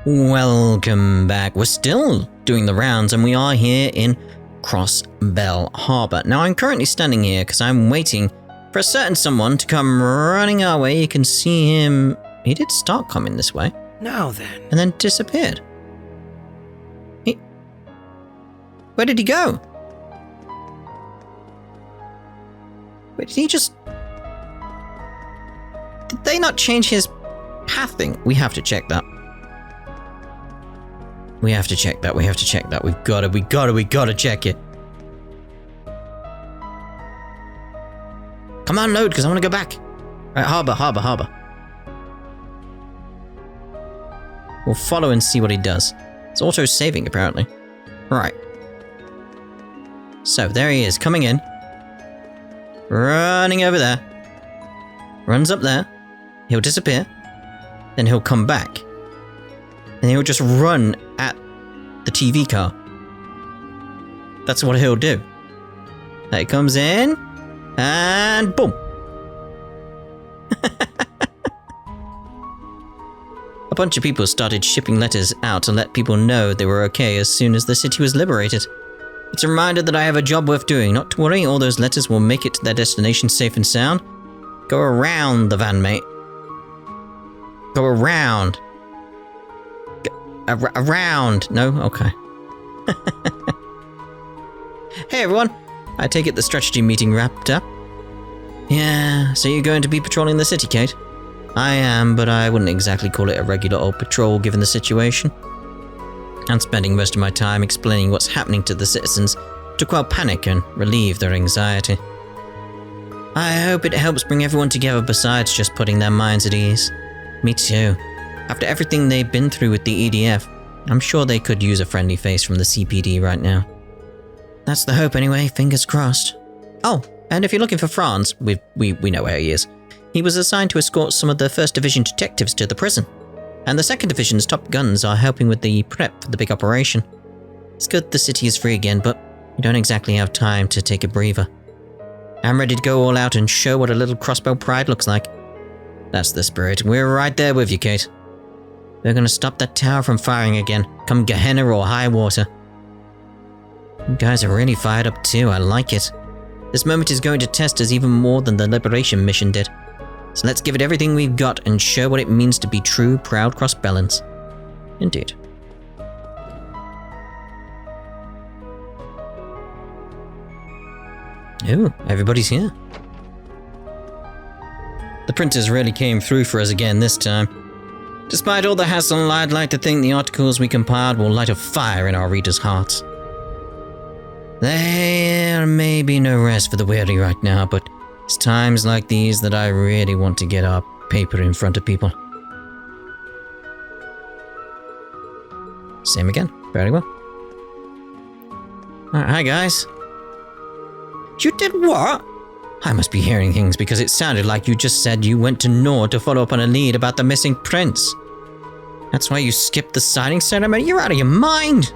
Welcome back. We're still doing the rounds and we are here in Crossbell Harbour. Now I'm currently standing here because I'm waiting for a certain someone to come running our way. You can see him. He did start coming this way. Now then. And then disappeared. Where did he go? Wait, did he just... Did they not change his pathing? We have to check that. We have to check that. We've got to check it. Come on, load, because I want to go back. Right, Harbour. We'll follow and see what he does. It's auto-saving, apparently. Right. So, there he is, coming in. Running over there. Runs up there. He'll disappear. Then he'll come back. And he'll just run at the TV car. That's what he'll do. There he comes in. And boom. A bunch of people started shipping letters out to let people know they were okay as soon as the city was liberated. It's a reminder that I have a job worth doing. Not to worry, all those letters will make it to their destination safe and sound. Go around the van, mate. Go around. Around. No? Okay. Hey everyone. I take it the strategy meeting wrapped up. Yeah, so you're going to be patrolling the city, Kate? I am, but I wouldn't exactly call it a regular old patrol given the situation. I'm spending most of my time explaining what's happening to the citizens to quell panic and relieve their anxiety. I hope it helps bring everyone together besides just putting their minds at ease. Me too. After everything they've been through with the EDF, I'm sure they could use a friendly face from the CPD right now. That's the hope anyway, fingers crossed. Oh, and if you're looking for Franz, we know where he is. He was assigned to escort some of the 1st Division detectives to the prison. And the 2nd Division's top guns are helping with the prep for the big operation. It's good the city is free again, but we don't exactly have time to take a breather. I'm ready to go all out and show what a little Crossbell pride looks like. That's the spirit. We're right there with you, Kate. We're going to stop that tower from firing again, come Gehenna or high water. You guys are really fired up too, I like it. This moment is going to test us even more than the Liberation mission did. So let's give it everything we've got and show what it means to be true, proud Crossbellans. Indeed. Ooh, everybody's here. The printers really came through for us again this time. Despite all the hassle, I'd like to think the articles we compiled will light a fire in our readers' hearts. There may be no rest for the weary right now, but it's times like these that I really want to get our paper in front of people. Same again. Very well. Hi, guys. You did what? I must be hearing things because it sounded like you just said you went to Nord to follow up on a lead about the missing prince. That's why you skipped the signing ceremony? You're out of your mind!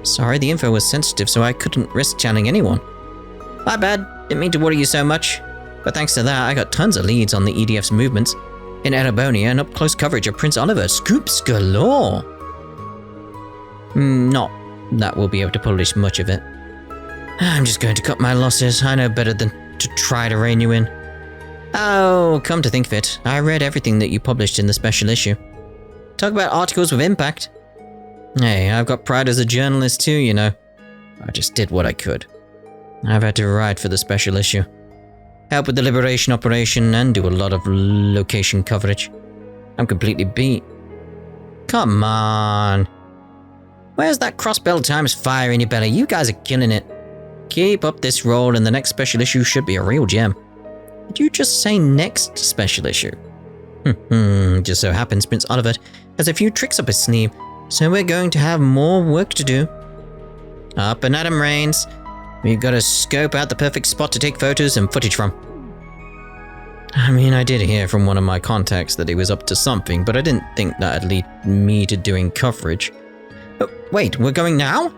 Sorry, the info was sensitive, so I couldn't risk telling anyone. My bad. Didn't mean to worry you so much. But thanks to that, I got tons of leads on the EDF's movements in Erebonia and up-close coverage of Prince Oliver. Scoops galore! Not that we'll be able to publish much of it. I'm just going to cut my losses. I know better than to try to rein you in. Oh, come to think of it, I read everything that you published in the special issue. Talk about articles with impact. Hey, I've got pride as a journalist too, you know. I just did what I could. I've had to write for the special issue, help with the liberation operation, and do a lot of location coverage. I'm completely beat. Come on. Where's that Crossbell Times fire in your belly? You guys are killing it. Keep up this roll and the next special issue should be a real gem. Did you just say next special issue? Just so happens Prince Oliver has a few tricks up his sleeve, so we're going to have more work to do. Up and at 'em, Reigns. We've got to scope out the perfect spot to take photos and footage from. I mean, I did hear from one of my contacts that he was up to something, but I didn't think that'd lead me to doing coverage. Oh, wait, we're going now?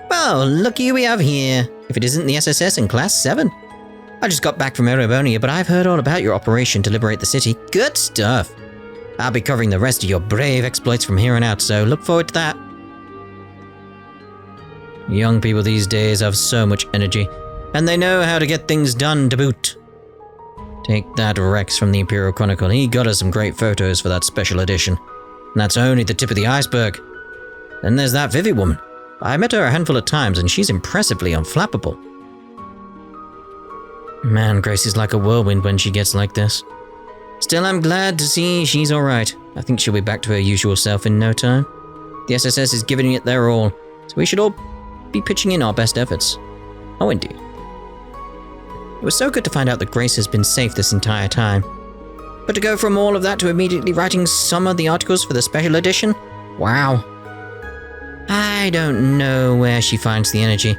Well, looky who we have here. If it isn't the SSS in Class 7. I just got back from Erebonia, but I've heard all about your operation to liberate the city. Good stuff. I'll be covering the rest of your brave exploits from here on out, so look forward to that. Young people these days have so much energy, and they know how to get things done to boot. Take that Rex from the Imperial Chronicle. He got us some great photos for that special edition. And that's only the tip of the iceberg. Then there's that Vivi woman. I met her a handful of times, and she's impressively unflappable. Man, Grace is like a whirlwind when she gets like this. Still, I'm glad to see she's alright. I think she'll be back to her usual self in no time. The SSS is giving it their all, so we should all be pitching in our best efforts. Oh, indeed. It was so good to find out that Grace has been safe this entire time. But to go from all of that to immediately writing some of the articles for the special edition? Wow. I don't know where she finds the energy.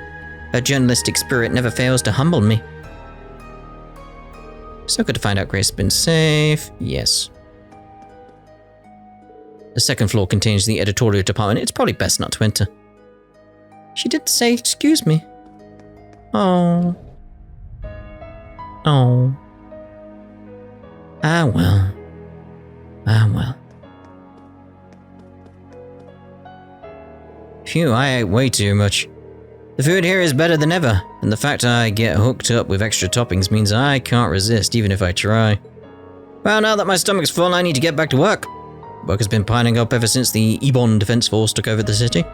Her journalistic spirit never fails to humble me. So good to find out Grace has been safe. Yes. The second floor contains the editorial department. It's probably best not to enter. She did say, excuse me. Oh. Oh. Ah, well. Ah, well. Phew, I ate way too much. The food here is better than ever, and the fact I get hooked up with extra toppings means I can't resist even if I try. Well, now that my stomach's full, I need to get back to work. Work has been piling up ever since the Ebon Defense Force took over the city.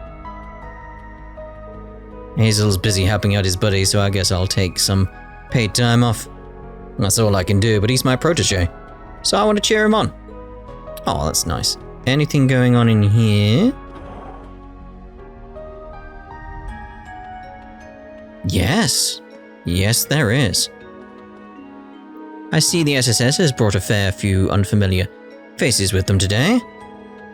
Hazel's busy helping out his buddy, so I guess I'll take some paid time off. That's all I can do, but he's my protege, so I want to cheer him on. Oh, that's nice. Anything going on in here? Yes. Yes, there is. I see the SSS has brought a fair few unfamiliar faces with them today.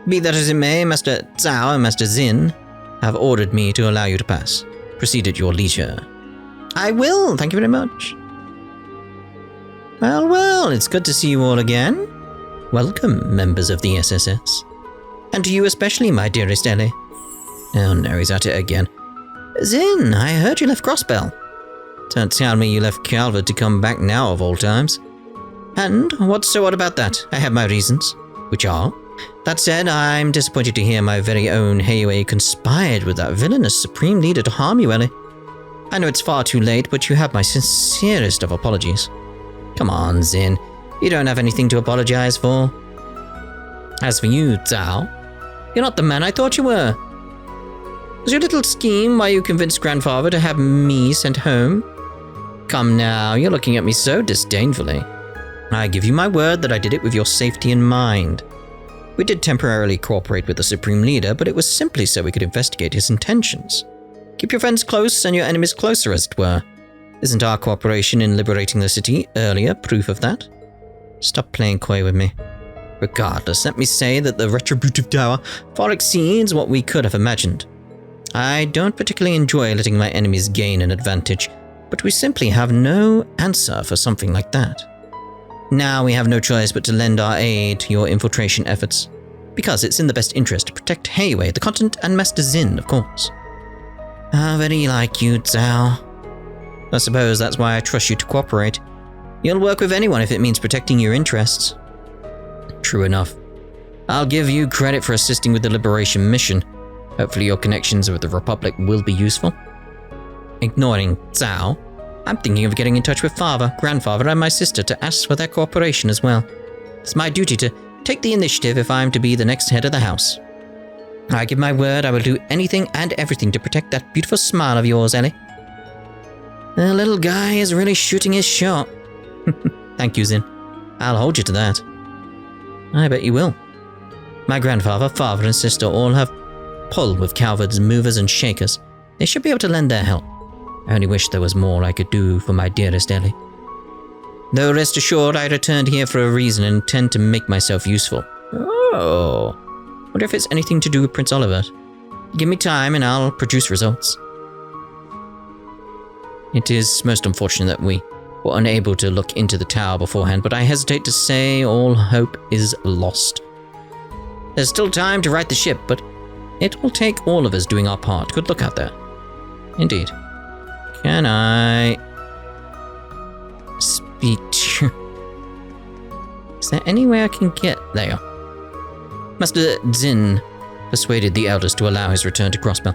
Be that as it may, Master Zhao and Master Xin have ordered me to allow you to pass. Proceed at your leisure. I will, thank you very much. Well, well, it's good to see you all again. Welcome, members of the SSS. And to you especially, my dearest Ellie. Oh no, he's at it again. Zin, I heard you left Crossbell. Don't tell me you left Calvert to come back now of all times. And what's so odd about that? I have my reasons. Which are? That said, I'm disappointed to hear my very own Heiwei conspired with that villainous Supreme Leader to harm you, Ellie. I know it's far too late, but you have my sincerest of apologies. Come on, Zin. You don't have anything to apologize for. As for you, Zhao, you're not the man I thought you were. Was your little scheme why you convinced Grandfather to have me sent home? Come now, you're looking at me so disdainfully. I give you my word that I did it with your safety in mind. We did temporarily cooperate with the Supreme Leader, but it was simply so we could investigate his intentions. Keep your friends close and your enemies closer, as it were. Isn't our cooperation in liberating the city earlier proof of that? Stop playing coy with me. Regardless, let me say that the retributive tower far exceeds what we could have imagined. I don't particularly enjoy letting my enemies gain an advantage, but we simply have no answer for something like that. Now we have no choice but to lend our aid to your infiltration efforts, because it's in the best interest to protect Heiwei, the continent, and Master Xin, of course. How very like you, Zhao. I suppose that's why I trust you to cooperate. You'll work with anyone if it means protecting your interests. True enough. I'll give you credit for assisting with the liberation mission. Hopefully your connections with the Republic will be useful. Ignoring Zhao, I'm thinking of getting in touch with Father, Grandfather, and my sister to ask for their cooperation as well. It's my duty to take the initiative if I'm to be the next head of the house. I give my word I will do anything and everything to protect that beautiful smile of yours, Ellie. The little guy is really shooting his shot. Thank you, Zin. I'll hold you to that. I bet you will. My grandfather, father, and sister all have pull with Calvard's movers and shakers. They should be able to lend their help. I only wish there was more I could do for my dearest Ellie. Though rest assured, I returned here for a reason and intend to make myself useful. Oh. Wonder if it's anything to do with Prince Oliver. Give me time and I'll produce results. It is most unfortunate that we were unable to look into the tower beforehand, but I hesitate to say all hope is lost. There's still time to right the ship, but it will take all of us doing our part. Good luck out there. Indeed. Can I speak to... Is there any way I can get there? Master Zin persuaded the elders to allow his return to Crossbell.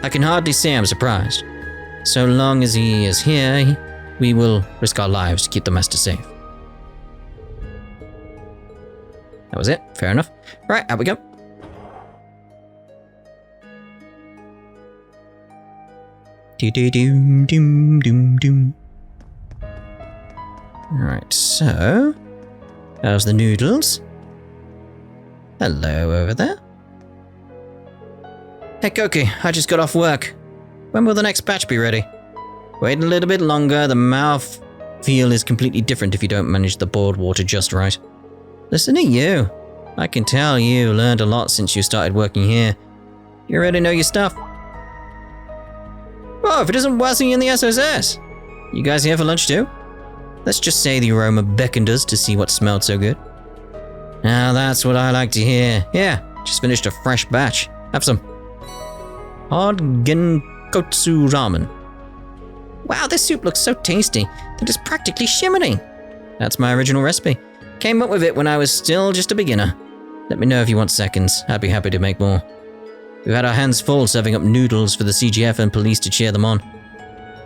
I can hardly say I'm surprised. So long as he is here, we will risk our lives to keep the master safe. That was it. Fair enough. Right, out we go. Right, so how's the noodles? Hello over there. Hey Koki, I just got off work. When will the next batch be ready? Wait a little bit longer, the mouth feel is completely different if you don't manage the boiled water just right. Listen to you. I can tell you learned a lot since you started working here. You already know your stuff. Oh, if it isn't Wazzy in the SSS! You guys here for lunch too? Let's just say the aroma beckoned us to see what smelled so good. Now that's what I like to hear. Yeah, just finished a fresh batch. Have some. Hard genkotsu ramen. Wow, this soup looks so tasty that it's practically shimmering. That's my original recipe. Came up with it when I was still just a beginner. Let me know if you want seconds. I'd be happy to make more. We've had our hands full serving up noodles for the CGF and police to cheer them on.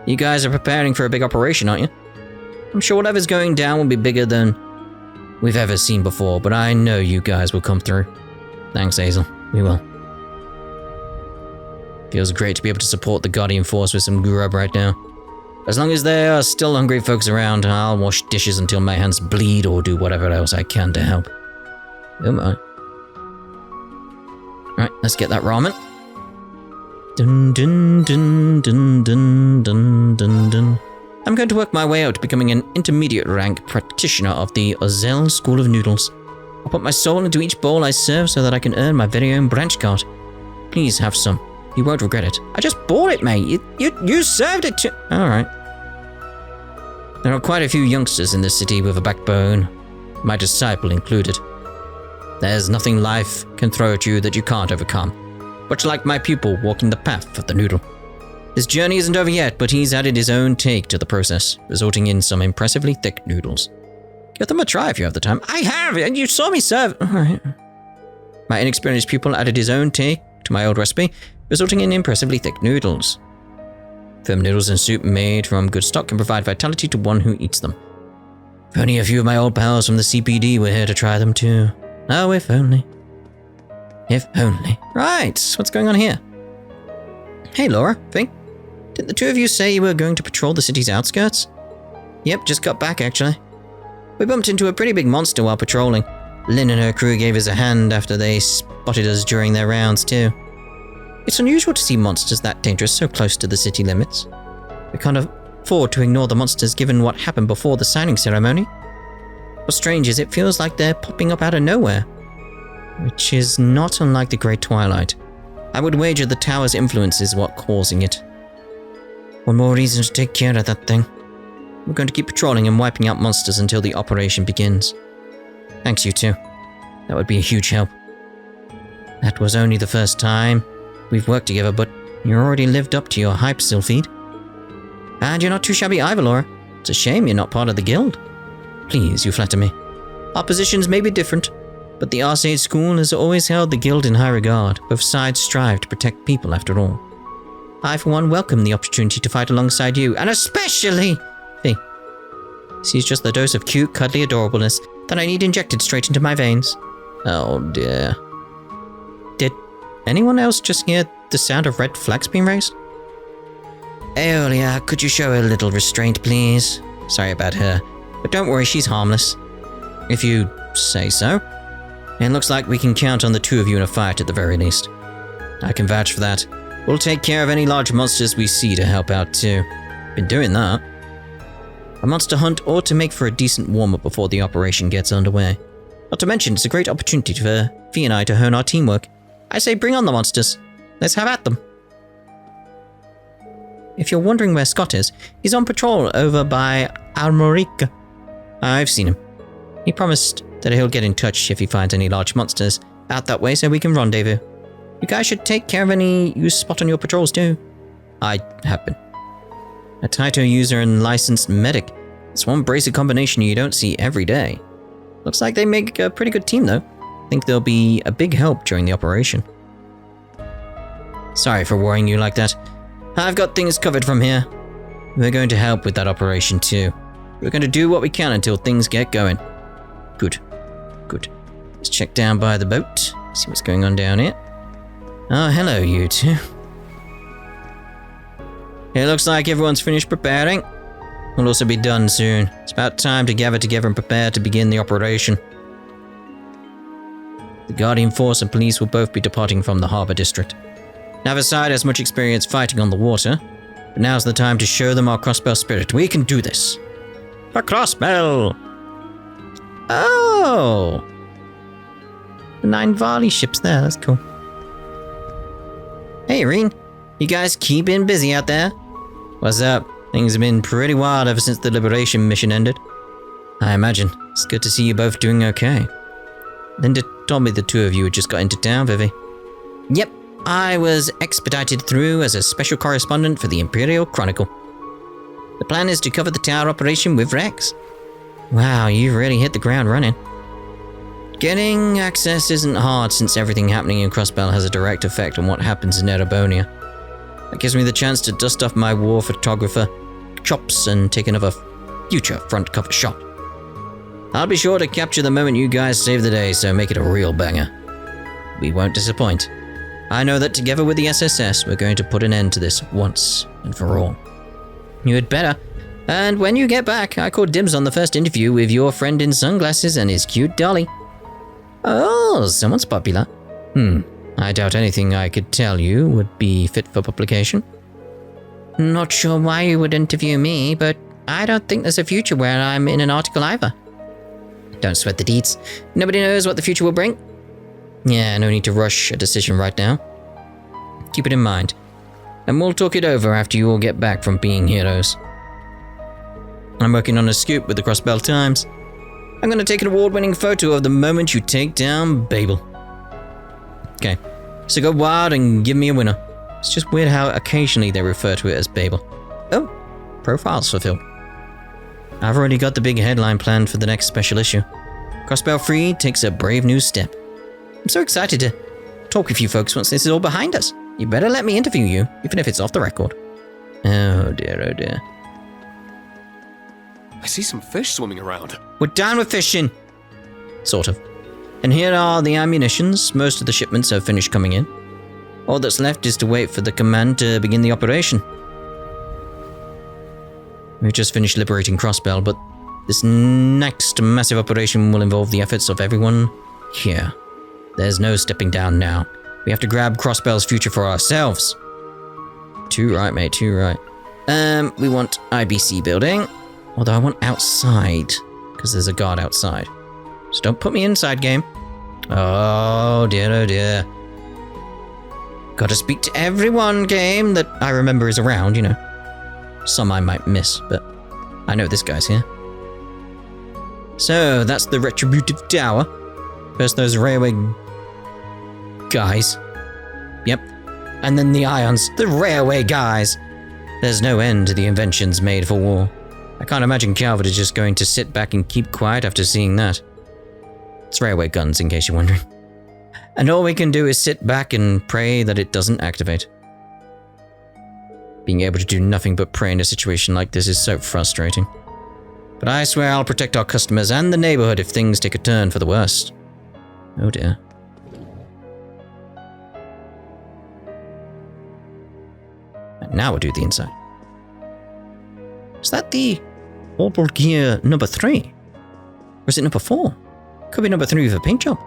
You guys are preparing for a big operation, aren't you? I'm sure whatever's going down will be bigger than we've ever seen before, but I know you guys will come through. Thanks, Hazel. We will. Feels great to be able to support the Guardian Force with some grub right now. As long as there are still hungry folks around, I'll wash dishes until my hands bleed or do whatever else I can to help. Oh my. Right, let's get that ramen. Dun dun dun dun dun dun dun dun. I'm going to work my way out to becoming an intermediate rank practitioner of the Ozel School of Noodles. I'll put my soul into each bowl I serve so that I can earn my very own branch card. Please have some. You won't regret it. I just bought it, mate. You served it to... Alright. There are quite a few youngsters in this city with a backbone, my disciple included. There's nothing life can throw at you that you can't overcome, much like my pupil walking the path of the noodle. His journey isn't over yet, but he's added his own take to the process, resulting in some impressively thick noodles. Give them a try if you have the time. I have, and you saw me serve. Alright. My inexperienced pupil added his own take to my old recipe, resulting in impressively thick noodles. Firm noodles and soup made from good stock can provide vitality to one who eats them. If only a few of my old pals from the CPD were here to try them too. Oh, if only. If only. Right, what's going on here? Hey Laura, Fink. Didn't the two of you say you were going to patrol the city's outskirts? Yep, just got back actually. We bumped into a pretty big monster while patrolling. Lynn and her crew gave us a hand after they spotted us during their rounds too. It's unusual to see monsters that dangerous so close to the city limits. We can't afford to ignore the monsters given what happened before the signing ceremony. What's strange is it feels like they're popping up out of nowhere, which is not unlike the Great Twilight. I would wager the tower's influence is what causing it. One more reason to take care of that thing. We're going to keep patrolling and wiping out monsters until the operation begins. Thanks, you two. That would be a huge help. That was only the first time we've worked together, but you already lived up to your hype, Sylphide. And you're not too shabby either, Laura. It's a shame you're not part of the guild. Please, you flatter me. Our positions may be different, but the Arcade School has always held the guild in high regard. Both sides strive to protect people after all. I, for one, welcome the opportunity to fight alongside you, and especially Fee. She's just the dose of cute, cuddly adorableness that I need injected straight into my veins. Oh dear. Did anyone else just hear the sound of red flags being raised? Aeolia, could you show a little restraint, please? Sorry about her, but don't worry, she's harmless. If you say so. It looks like we can count on the two of you in a fight at the very least. I can vouch for that. We'll take care of any large monsters we see to help out too. Been doing that. A monster hunt ought to make for a decent warm-up before the operation gets underway. Not to mention, it's a great opportunity for Fee and I to hone our teamwork. I say bring on the monsters. Let's have at them. If you're wondering where Scott is, he's on patrol over by Armorica. I've seen him. He promised that he'll get in touch if he finds any large monsters out that way so we can rendezvous. You guys should take care of any you spot on your patrols too. I have been. A Taito user and licensed medic. It's one bracer combination you don't see every day. Looks like they make a pretty good team though. think they'll be a big help during the operation. Sorry for worrying you like that. I've got things covered from here. We're going to help with that operation too. We're going to do what we can until things get going. Good. Let's check down by the boat. See what's going on down here. Oh, hello you two. It looks like everyone's finished preparing. We'll also be done soon. It's about time to gather together and prepare to begin the operation. The Guardian Force and police will both be departing from the Harbour district. Naviside has much experience fighting on the water, but now's the time to show them our crossbow spirit. We can do this. A crossbow! Oh! The 9 Varley ships there, that's cool. Hey, Irene. You guys keeping busy out there? What's up? Things have been pretty wild ever since the Liberation mission ended. I imagine. It's good to see you both doing okay. Linda told me the two of you had just got into town, Vivi. Yep, I was expedited through as a special correspondent for the Imperial Chronicle. The plan is to cover the tower operation with Rex. Wow, you've really hit the ground running. Getting access isn't hard since everything happening in Crossbell has a direct effect on what happens in Erebonia. That gives me the chance to dust off my war photographer chops and take another future front cover shot. I'll be sure to capture the moment you guys save the day, so make it a real banger. We won't disappoint. I know that together with the SSS, we're going to put an end to this once and for all. You had better. And when you get back, I called dibs on the first interview with your friend in sunglasses and his cute dolly. Oh, someone's popular. I doubt anything I could tell you would be fit for publication. Not sure why you would interview me, but I don't think there's a future where I'm in an article either. Don't sweat the deeds. Nobody knows what the future will bring. Yeah, no need to rush a decision right now. Keep it in mind. And we'll talk it over after you all get back from being heroes. I'm working on a scoop with the Crossbell Times. I'm going to take an award-winning photo of the moment you take down Babel. Okay, so go wild and give me a winner. It's just weird how occasionally they refer to it as Babel. Oh, profiles fulfilled. I've already got the big headline planned for the next special issue. Crossbell Free takes a brave new step. I'm so excited to talk with you folks once this is all behind us. You better let me interview you, even if it's off the record. Oh dear, oh dear. I see some fish swimming around. We're done with fishing. Sort of. And here are the ammunitions. Most of the shipments have finished coming in. All that's left is to wait for the command to begin the operation. We've just finished liberating Crossbell, but this next massive operation will involve the efforts of everyone here. There's no stepping down now. We have to grab Crossbell's future for ourselves. Too right, mate, too right. We want IBC building. Although I want outside, because there's a guard outside. So don't put me inside, game. Oh dear, oh dear. Gotta speak to everyone, game, that I remember is around, you know. Some I might miss, but I know this guy's here. So, that's the Retributive Tower. First those railway guys. Yep. And then the Ions, the railway guys. There's no end to the inventions made for war. I can't imagine Calvert is just going to sit back and keep quiet after seeing that. It's railway guns, in case you're wondering. And all we can do is sit back and pray that it doesn't activate. Being able to do nothing but pray in a situation like this is so frustrating. But I swear I'll protect our customers and the neighborhood if things take a turn for the worst. Oh dear. And now we'll do the inside. Is that the Orbital Gear number 3? Or is it number 4? Could be number 3 with a paint job.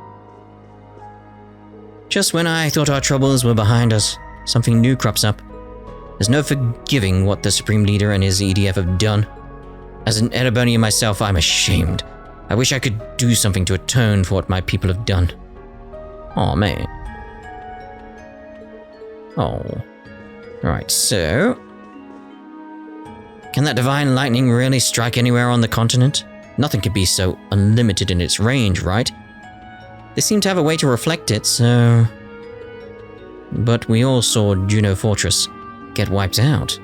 Just when I thought our troubles were behind us, something new crops up. There's no forgiving what the Supreme Leader and his EDF have done. As an Erebonian myself, I'm ashamed. I wish I could do something to atone for what my people have done. Aw, man. Oh. Right, so... Can that divine lightning really strike anywhere on the continent? Nothing could be so unlimited in its range, right? They seem to have a way to reflect it, so... But we all saw Juno Fortress get wiped out.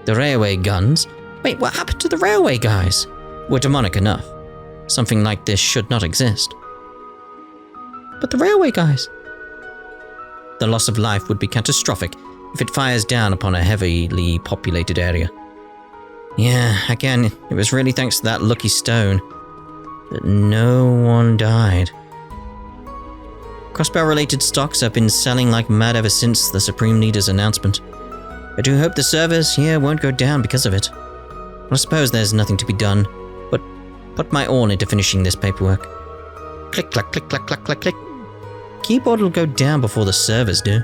The railway guns... Wait, what happened to the railway guys? Were demonic enough. Something like this should not exist. But the railway guys. The loss of life would be catastrophic if it fires down upon a heavily populated area. Yeah, again, it was really thanks to that lucky stone that no one died. Crossbow-related stocks have been selling like mad ever since the Supreme Leader's announcement. I do hope the servers here won't go down because of it. I suppose there's nothing to be done, but put my all into finishing this paperwork. Click, clack, click, clack, clack, clack, click. Keyboard will go down before the servers do.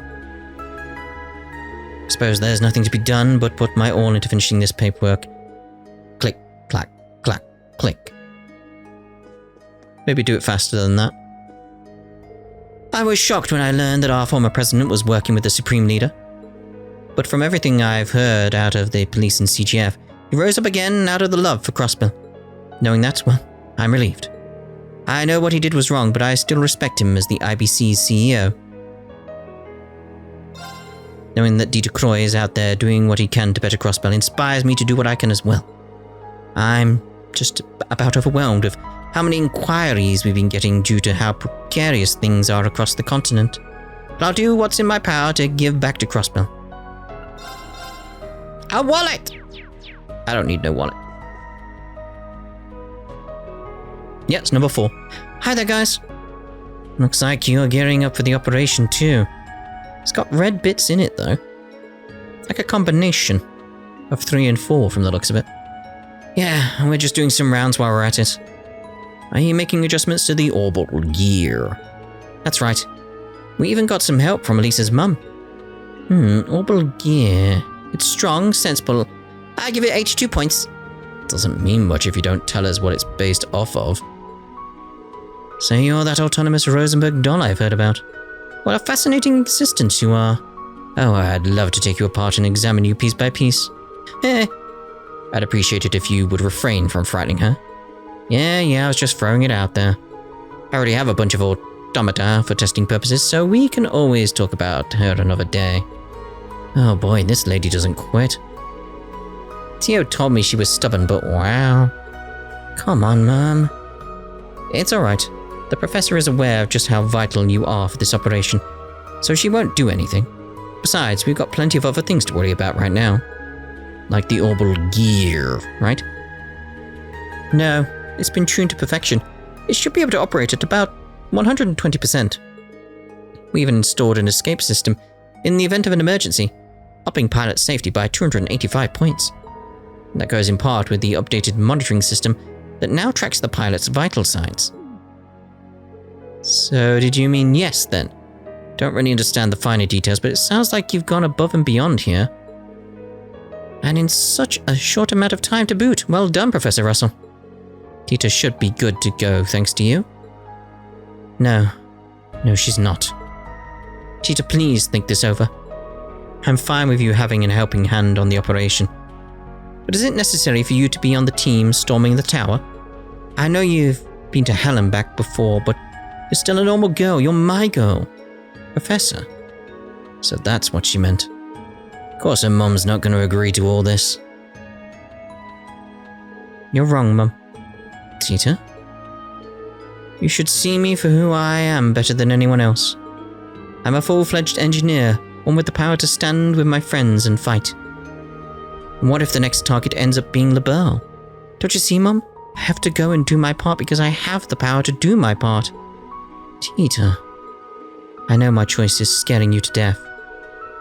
I suppose there's nothing to be done, but put my all into finishing this paperwork. Click, clack, clack, click. Maybe do it faster than that. I was shocked when I learned that our former president was working with the Supreme Leader. But from everything I've heard out of the police and CGF, he rose up again out of the love for Crossbill. Knowing that, well, I'm relieved. I know what he did was wrong, but I still respect him as the IBC's CEO. Knowing that Dieter Croy is out there doing what he can to better Crossbill inspires me to do what I can as well. I'm just about overwhelmed with how many inquiries we've been getting due to how precarious things are across the continent. But I'll do what's in my power to give back to Crossbill. A wallet! I don't need no wallet. Yes, number 4. Hi there, guys. Looks like you're gearing up for the operation too. It's got red bits in it though. Like a combination of 3 and 4 from the looks of it. Yeah, we're just doing some rounds while we're at it. Are you making adjustments to the orbital gear? That's right. We even got some help from Elisa's mum. Orbital gear. It's strong, sensible. I give it 82 points. Doesn't mean much if you don't tell us what it's based off of. So you're that autonomous Rosenberg doll I've heard about. What a fascinating existence you are. Oh, I'd love to take you apart and examine you piece by piece. I'd appreciate it if you would refrain from frightening her. Yeah, I was just throwing it out there. I already have a bunch of automata for testing purposes, so we can always talk about her another day. Oh boy, this lady doesn't quit. Tio told me she was stubborn, but wow. Come on, Mum. It's alright. The professor is aware of just how vital you are for this operation, so she won't do anything. Besides, we've got plenty of other things to worry about right now. Like the orbital gear, right? No, it's been tuned to perfection. It should be able to operate at about 120%. We even installed an escape system in the event of an emergency, upping pilot safety by 285 points. That goes in part with the updated monitoring system that now tracks the pilot's vital signs. So did you mean yes then? Don't really understand the finer details, but it sounds like you've gone above and beyond here. And in such a short amount of time to boot. Well done, Professor Russell. Tita should be good to go, thanks to you. No, she's not. Tita, please think this over. I'm fine with you having a helping hand on the operation. But is it necessary for you to be on the team storming the tower? I know you've been to hell and back before, but you're still a normal girl. You're my girl. Professor. So that's what she meant. Of course her mum's not going to agree to all this. You're wrong, Mum. Tita? You should see me for who I am better than anyone else. I'm a full-fledged engineer, one with the power to stand with my friends and fight. And what if the next target ends up being LaBelle? Don't you see, Mum? I have to go and do my part because I have the power to do my part. Tita, I know my choice is scaring you to death.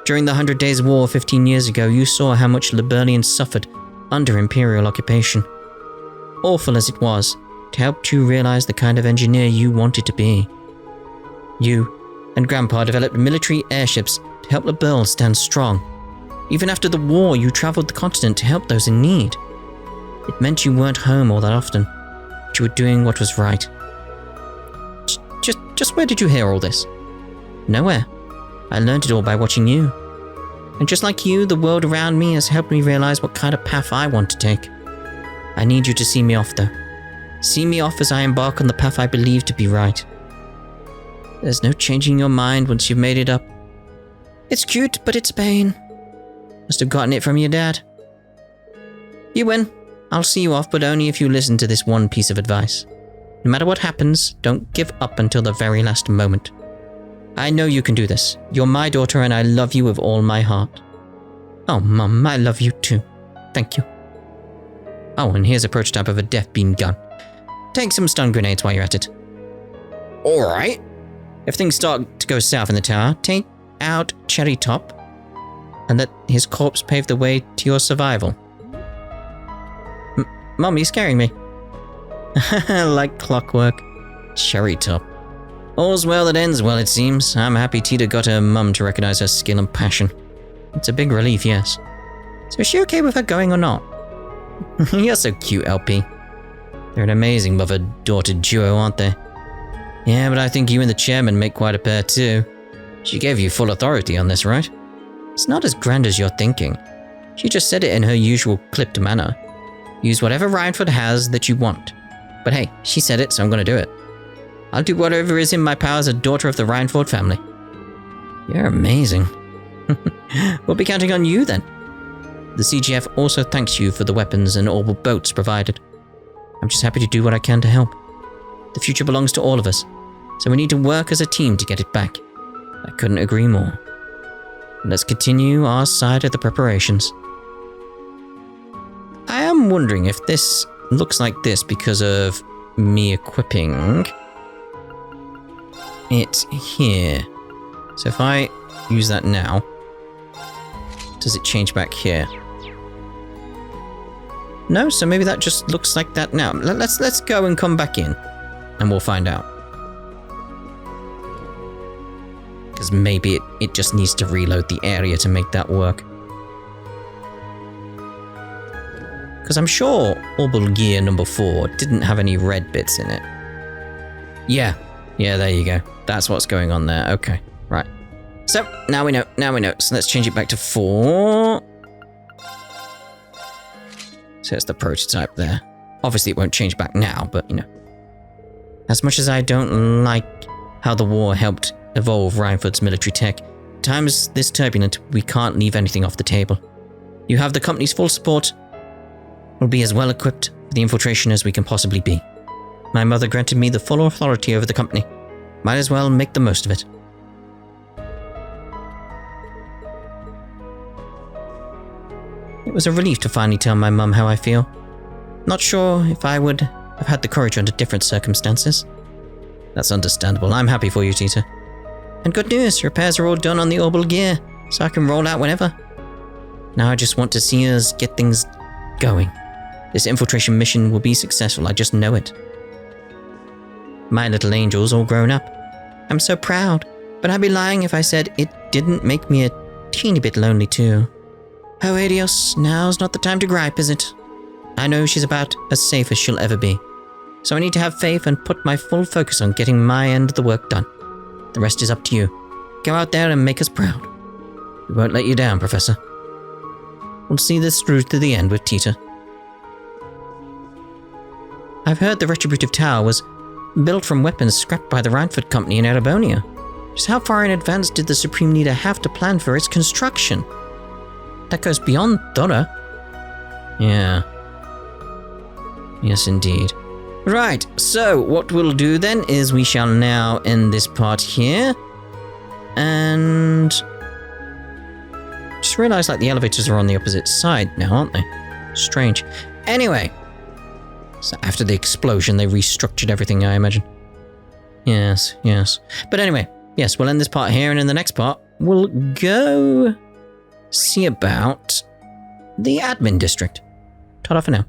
During the 100 Days War 15 years ago, you saw how much Liberlians suffered under Imperial occupation. Awful as it was, it helped you realize the kind of engineer you wanted to be. You and Grandpa developed military airships to help LaBelle stand strong. Even after the war, you traveled the continent to help those in need. It meant you weren't home all that often, but you were doing what was right. Just where did you hear all this? Nowhere. I learned it all by watching you. And just like you, the world around me has helped me realize what kind of path I want to take. I need you to see me off, though. See me off as I embark on the path I believe to be right. There's no changing your mind once you've made it up. It's cute, but it's pain. Must have gotten it from your dad. You win. I'll see you off, but only if you listen to this one piece of advice. No matter what happens, don't give up until the very last moment. I know you can do this. You're my daughter and I love you with all my heart. Oh, Mum, I love you too. Thank you. Oh, and here's a prototype of a death beam gun. Take some stun grenades while you're at it. Alright. If things start to go south in the tower, take out Cherry Top and let his corpse pave the way to your survival. Mum, you're scaring me. Like clockwork. Cherry Top. All's well that ends well, it seems. I'm happy Tita got her mum to recognize her skill and passion. It's a big relief, yes. So is she okay with her going or not? You're so cute, LP. They're an amazing mother-daughter duo, aren't they? Yeah, but I think you and the chairman make quite a pair too. She gave you full authority on this, right? It's not as grand as you're thinking. She just said it in her usual clipped manner. Use whatever Rhineford has that you want. But hey, she said it, so I'm gonna do it. I'll do whatever is in my power as a daughter of the Rhineford family. You're amazing. We'll be counting on you then. The CGF also thanks you for the weapons and orbital boats provided. I'm just happy to do what I can to help. The future belongs to all of us, so we need to work as a team to get it back. I couldn't agree more. Let's continue our side of the preparations. I am wondering if this looks like this because of me equipping it here. So if I use that now, does it change back here? No, so maybe that just looks like that now. Let's go and come back in, and we'll find out. Because maybe it just needs to reload the area to make that work. Because I'm sure Orbital Gear number 4 didn't have any red bits in it. Yeah, there you go. That's what's going on there. Okay, right. So, now we know. So let's change it back to 4. So it's the prototype there. Obviously it won't change back now, but you know. As much as I don't like how the war helped evolve Rhineford's military tech, at times this turbulent, we can't leave anything off the table. You have the company's full support. We'll be as well equipped for the infiltration as we can possibly be. My mother granted me the full authority over the company. Might as well make the most of it. It was a relief to finally tell my mum how I feel. Not sure if I would have had the courage under different circumstances. That's understandable. I'm happy for you, Tita. And good news, repairs are all done on the orbital gear, so I can roll out whenever. Now I just want to see us get things going. This infiltration mission will be successful, I just know it. My little angel's all grown up. I'm so proud, but I'd be lying if I said it didn't make me a teeny bit lonely too. Oh, Adios, now's not the time to gripe, is it? I know she's about as safe as she'll ever be. So I need to have faith and put my full focus on getting my end of the work done. The rest is up to you. Go out there and make us proud. We won't let you down, Professor. We'll see this through to the end with Tita. I've heard the Retributive Tower was built from weapons scrapped by the Rhineford Company in Erebonia. Just how far in advance did the Supreme Leader have to plan for its construction? That goes beyond thorough. Yeah. Yes, indeed. Right, so what we'll do then is we shall now end this part here. And just realised like the elevators are on the opposite side now, aren't they? Strange. Anyway, so after the explosion, they restructured everything, I imagine. Yes. But anyway, yes, we'll end this part here, and in the next part, we'll go see about the admin district. Ta-da for now.